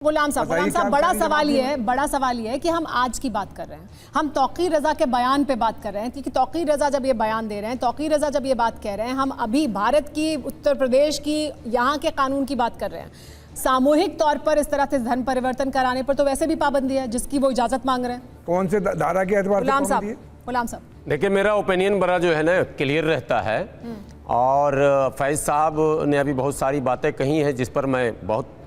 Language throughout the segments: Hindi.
गुलाम साहब बड़ा सवाल ये है कि हम आज की बात कर रहे हैं, हम तौक़ीर रज़ा के बयान पे बात कर रहे हैं, क्योंकि तौक़ीर रज़ा जब ये बयान दे रहे हैं, तौक़ीर रज़ा जब ये बात कह रहे हैं, हम अभी भारत की, उत्तर प्रदेश की, यहाँ के कानून की बात कर रहे हैं। सामूहिक तौर पर इस तरह से धर्म परिवर्तन कराने पर तो वैसे भी पाबंदी है जिसकी वो इजाजत मांग रहे हैं। कौन से धारा के एतबार से? गुलाम साहब देखिए, मेरा ओपिनियन बड़ा जो है ना क्लियर रहता है, और फैज़ साहब ने अभी बहुत सारी बातें कही हैं जिस पर मैं बहुत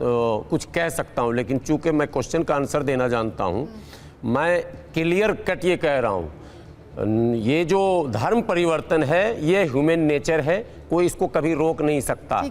कुछ कह सकता हूं, लेकिन चूंकि मैं क्वेश्चन का आंसर देना जानता हूं, मैं क्लियर कट ये कह रहा हूं, ये जो धर्म परिवर्तन है ये ह्यूमन नेचर है, कोई इसको कभी रोक नहीं सकता,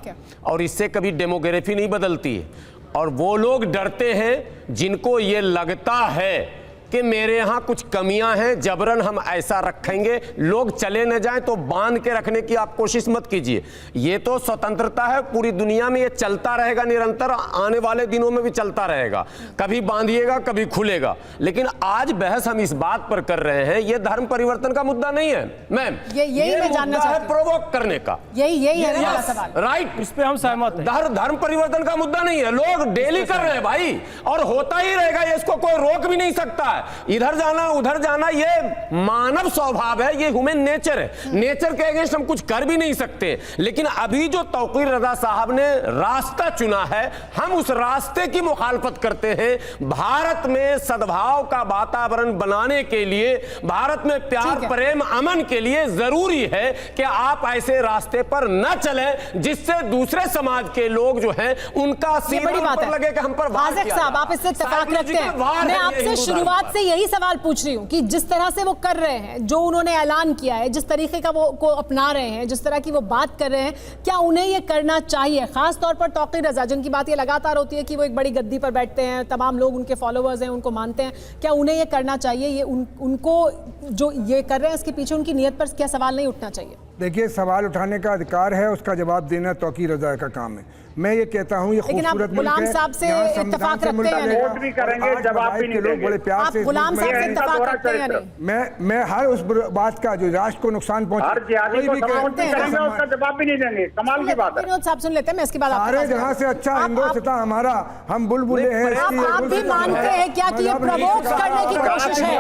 और इससे कभी डेमोग्राफी नहीं बदलती है। और वो लोग डरते हैं जिनको ये लगता है कि मेरे यहाँ कुछ कमियां हैं, जबरन हम ऐसा रखेंगे, लोग चले न जाएं तो बांध के रखने की आप कोशिश मत कीजिए। ये तो स्वतंत्रता है, पूरी दुनिया में ये चलता रहेगा निरंतर, आने वाले दिनों में भी चलता रहेगा, कभी बांधिएगा कभी खुलेगा। लेकिन आज बहस हम इस बात पर कर रहे हैं, ये धर्म परिवर्तन का मुद्दा नहीं है मैम, यही मैं जानना चाहती हूं, प्रोवोक करने का, यही है मेरा सवाल। राइट, इस पे हम सहमत हैं। धर्म परिवर्तन का मुद्दा नहीं है, लोग डेली कर रहे हैं भाई, और होता ही रहेगा, इसको कोई रोक भी नहीं सकता है। इधर जाना उधर जाना ये मानव स्वभाव है, ये ह्यूमन नेचर है, नेचर के अगेंस्ट हम कुछ कर भी नहीं सकते। लेकिन अभी जो तौक़ीर रज़ा साहब ने रास्ता चुना है, हम उस रास्ते की मुखालफत करते हैं। भारत में सद्भाव का वातावरण बनाने के लिए, भारत में प्यार प्रेम अमन के लिए जरूरी है कि आप ऐसे रास्ते पर न चलें जिससे दूसरे समाज के लोग जो हैं उनका सीना पर लगे कि हम पर वार किया। साहब आप इससे इत्तेफाक रखते हैं? मैं आपसे शुरुआत से यही सवाल पूछ रही हूं कि जिस तरह से वो कर रहे हैं, जो उन्होंने ऐलान किया है, जिस तरीके का वो को अपना रहे हैं, जिस तरह की वो बात कर रहे हैं, क्या उन्हें ये करना चाहिए? खास तौर पर तौक़ीर रज़ा जिनकी बात ये लगातार होती है कि वो एक बड़ी गद्दी पर बैठते हैं, तमाम लोग उनके फॉलोअर्स हैं, उनको मानते हैं, क्या उन्हें ये करना चाहिए? ये उनको जो ये कर रहे हैं इसके पीछे उनकी नीयत पर क्या सवाल नहीं उठना चाहिए? देखिए, सवाल उठाने का अधिकार है, उसका जवाब देना तौक़ीर रज़ा का काम है। मैं ये कहता हूँ, ये खूबसूरत गुलाम साहब से इत्तेफाक रखते हैं? वोट भी करेंगे, जवाब भी नहीं देंगे। बड़े प्यार से गुलाम साहब से इत्तेफाक रखते हैं या नहीं? मैं हर उस बात का जो राष्ट्र को नुकसान पहुंचे, हर जिहादी को सपोर्ट करेंगे, उसका जवाब भी नहीं देंगे। कमाल की बात है। विनोद साहब सुन लेते हैं, मैं इसके बाद सारे जहां से अच्छा हिंदुस्तान हमारा, हम बुलबुले हैं। आप भी मानते हैं क्या कि ये प्रवोक करने की कोशिश है?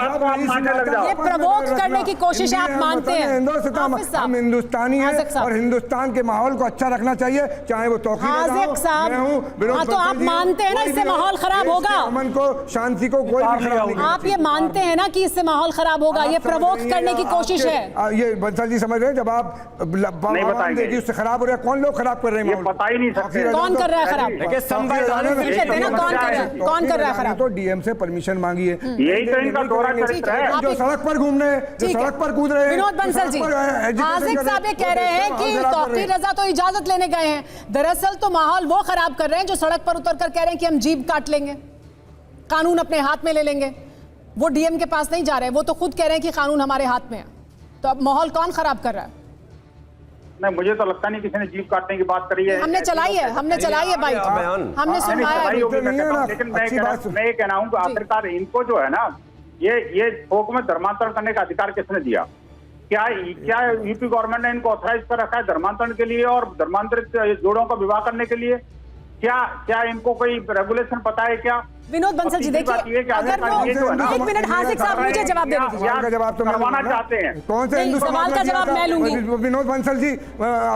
ये प्रवोक करने की कोशिश है, आप मानते हैं? हम हिंदुस्तानी हैं और हिंदुस्तान के माहौल को अच्छा रखना चाहिए, चाहे वो तौक़ीर साहब। हाँ, तो आप मानते हैं ना इससे माहौल खराब होगा, अमन को, शांति को कोई भी खराब नहीं। आप ये मानते हैं ना कि इससे माहौल खराब होगा, ये प्रवोक करने की कोशिश है? ये बंसल जी समझ रहे हैं, जब आप देखिए उससे खराब हो रहा है, कौन लोग खराब कर रहे हैं? पता ही नहीं सकते कौन कर रहा है खराब, कौन कर रहा है खराब? तो डीएम से परमिशन मांगी है, यही तो इनका दौरा चरित्र है। जो सड़क पर घूम रहे हैं, जो सड़क पर कूद रहे हैं। विनोद बंसल जी, हाज़िक साहब ये कह रहे हैं कि तौक़ीर रज़ा तो इजाजत लेने गए हैं, दरअसल तो माहौल वो खराब कर रहे हैं जो सड़क पर उतर कर कह रहे हैं कि हम जीभ काट लेंगे, कानून अपने हाथ में ले लेंगे। वो डीएम के पास नहीं जा रहे, वो तो खुद कह रहे हैं कि कानून हमारे हाथ में है। तो अब माहौल कौन खराब कर रहा है? नहीं, मुझे तो लगता नहीं किसी ने जीभ काटने की बात करी है। हमने चलाई है बाइक, हमने सुनवाया है। लेकिन मैं ये कहना हूँ कि आखिरकार इनको जो है ना, ये थोक में धर्मांतरण करने का अधिकार किसने दिया? क्या यूपी गवर्नमेंट ने इनको ऑथराइज कर रखा है धर्मांतरण के लिए और धर्मांतरित जोड़ों का विवाह करने के लिए? क्या इनको कोई रेगुलेशन पता है क्या? विनोद बंसल जी देखिए, अगर वो एक मिनट, हाज़िक साहब मुझे जवाब देने दीजिए। जवाब तो करवाना चाहते हैं, कौन से सवाल का जवाब मैं लूंगी। विनोद बंसल जी,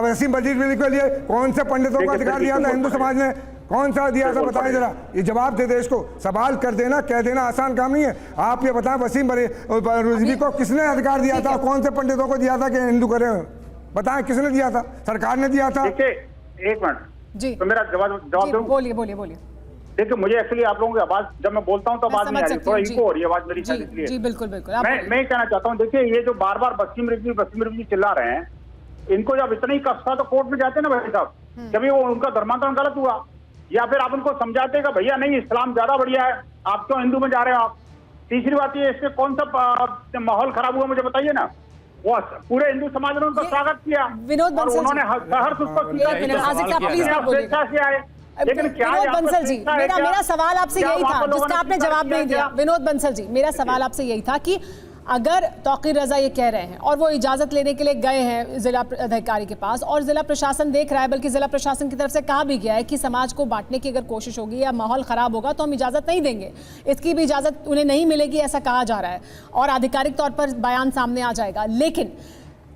वसीम बजीर के लिए कौन से पंडितों को अधिकार दिया था हिंदू समाज ने? कौन सा दिया था, बताएं जरा, ये जवाब दे दे इसको। सवाल कर देना, कह देना आसान काम नहीं है। आप ये बताएं, वसीम रिजवी को किसने अधिकार दिया था, कौन से पंडितों को दिया था कि हिंदू करें? बताएं, किसने दिया था? सरकार ने दिया था? एक मिनट जी, तो मेरा जवाब दूं? बोलिए। देखिए, मुझे एक्चुअली आप लोगों की आवाज, जब मैं बोलता हूँ तो आवाज नहीं आ रही, थोड़ा इको हो रही है आवाज मेरी, इसलिए। जी बिल्कुल। मैं कहना चाहता हूँ, देखिए, ये जो बार बार वसीम रिजवी चिल्ला रहे हैं, इनको जब इतना ही कष्ट था तो कोर्ट में जाते ना भाई साहब, जब वो उनका धर्मांतरण गलत हुआ, या फिर आप उनको समझाते कि भैया नहीं, इस्लाम ज्यादा बढ़िया है, आप क्यों हिंदू में जा रहे हो आप? तीसरी बात ये, इससे कौन सा माहौल खराब हुआ मुझे बताइए ना? वो पूरे हिंदू समाज ने उनका स्वागत किया, विनोद और उन्होंने सहर्ष उसको स्वेच्छा से आए। लेकिन क्या विनोद बंसल जी, मेरा सवाल आपसे यही था जिसका आपने जवाब नहीं दिया। विनोद बंसल जी, मेरा सवाल आपसे यही था कि अगर तौकीर रजा ये कह रहे हैं और वो इजाज़त लेने के लिए गए हैं ज़िला अधिकारी के पास और ज़िला प्रशासन देख रहा है, बल्कि ज़िला प्रशासन की तरफ से कहा भी गया है कि समाज को बांटने की अगर कोशिश होगी या माहौल ख़राब होगा तो हम इजाज़त नहीं देंगे, इसकी भी इजाज़त उन्हें नहीं मिलेगी, ऐसा कहा जा रहा है और आधिकारिक तौर पर बयान सामने आ जाएगा। लेकिन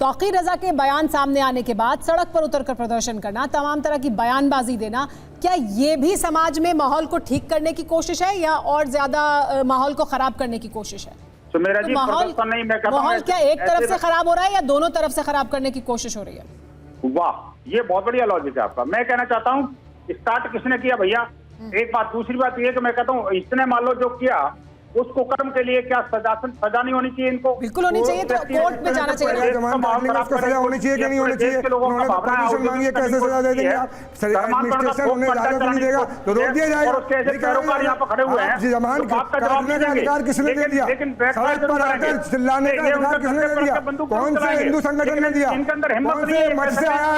तौकीर रजा के बयान सामने आने के बाद सड़क पर उतरकर प्रदर्शन करना, तमाम तरह की बयानबाजी देना, क्या ये भी समाज में माहौल को ठीक करने की कोशिश है या और ज़्यादा माहौल को ख़राब करने की कोशिश है? तो मेरा जी माहौल क्या एक तरफ से खराब हो रहा है या दोनों तरफ से खराब करने की कोशिश हो रही है? वाह, ये बहुत बढ़िया लॉजिक है आपका। मैं कहना चाहता हूँ स्टार्ट किसने किया भैया, एक बात। दूसरी बात ये कि मैं कहता हूँ इसने मान लो जो किया उस कुकर्म के लिए क्या सजा नहीं होनी चाहिए इनको? बिल्कुल होनी चाहिए, तो कोर्ट में जाना चाहिए। सजा होनी चाहिए कि नहीं होनी चाहिए? उन्होंने परमिशन मांगी है, कैसे सजा दे देंगे आप? एडमिनिस्ट्रेशन उन्हें इजाजत नहीं देगा तो रोक दिया जाएगा। जमान काटने का अधिकार किसने दे दिया? सड़क पर आकर चिल्लाने का अधिकार किसने दे दिया? कौन से हिंदू संगठन ने दिया? कौन से मठ से आया?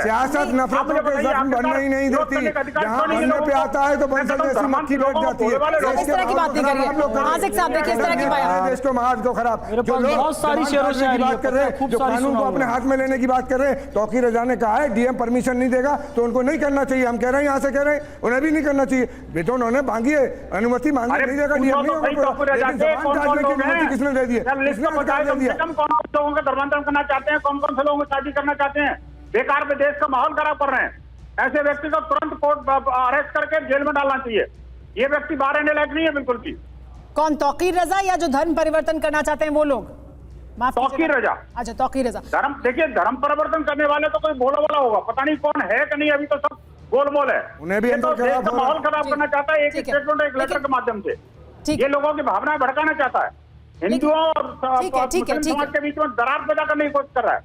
सियासत नफरतों के जख्म बनने ही नहीं देती, जहाँ बनने पे आता है तो बंसल जैसी मक्खी बैठ जाती है। इस तरह की बात नहीं करिए आसिक साहब, देखिए इस तरह की बात, देश को महाज को खराब, जो लोग बहुत सारी शेरों शायरी बात कर रहे हैं, जो कानून को अपने हाथ में लेने की बात कर रहे हैं, तौकीर रजा ने कहा है डीएम परमिशन नहीं देगा तो उनको नहीं करना चाहिए। हम कह रहे हैं यहाँ से कह रहे हैं उन्हें भी नहीं करना चाहिए। बेटा उन्होंने मांगी है अनुमति, मांगी नहीं देगा डीएम नहीं होगा, किसने दे दी? कौन लोगों का धर्मांतरण करना चाहते हैं, कौन कौन से लोगों को शादी करना चाहते हैं, बेकार में देश का माहौल खराब कर रहे हैं। ऐसे व्यक्ति को तुरंत कोर्ट अरेस्ट करके जेल में डालना चाहिए। ये व्यक्ति बाहर रहने लायक नहीं है बिल्कुल भी। कौन, तौकीर रजा या जो धर्म परिवर्तन करना चाहते हैं वो लोग? तौकीर रजा। अच्छा, तौकीर रजा। धर्म, देखिए धर्म परिवर्तन करने वाले तो कोई भोला वाला होगा, पता नहीं कौन है कि नहीं, अभी तो सब गोलमोल है। उन्हें भी तो देश का माहौल खराब करना चाहता है एक स्टेटमेंट, एक लेटर के माध्यम से। ये लोगों की भावनाएं भड़काना चाहता है, हिंदुओं और मुस्लिम समाज के बीच में दरार पैदा करने की कोशिश कर रहा है।